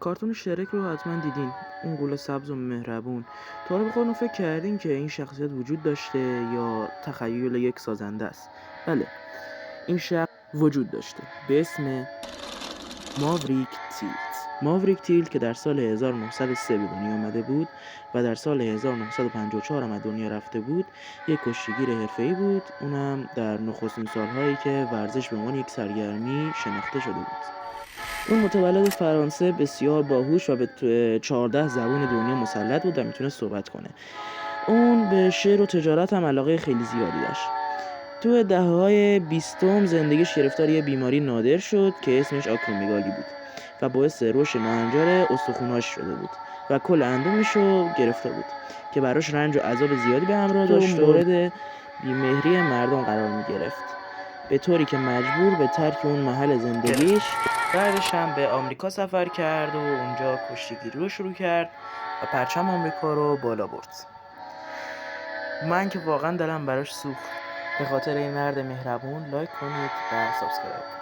کارتون شرک رو حتما دیدین. اون گل سبز و مهربون. تا حالا به خودتون فکر کردین که این شخصیت وجود داشته یا تخیل یک سازنده است؟ بله، این شخص وجود داشته به اسم ماوریک تیلت. ماوریک تیلت که در سال 1903 به دنیا آمده بود و در سال 1954 هم از دنیا رفته بود، یک کشتیگیر حرفه‌ای بود، اونم در نخستین سالهایی که ورزش به عنوان یک سرگرمی شناخته شده بود. اون متولد فرانسه، بسیار باهوش و به 14 زبان دنیا مسلط بود و میتونه صحبت کنه. اون به شعر و تجارت هم علاقه خیلی زیادی داشت. تو دهه‌های 20 زندگیش گرفتار یه بیماری نادر شد که اسمش آکرومیگالی بود و باعث رشد ناهنجار استخوناش شده بود و کل اندومشو گرفته بود که براش رنج و عذاب زیادی به همراه داشت و مورد بیمهری مردم قرار میگرفت، به طوری که مجبور به ترک اون محل زندگیش بعدش هم به آمریکا سفر کرد و اونجا کشتیگیری رو شروع کرد و پرچم آمریکا رو بالا برد. من که واقعا دلم براش سوخت. به خاطر این مرد مهربون لایک کنید و سابسکرایب.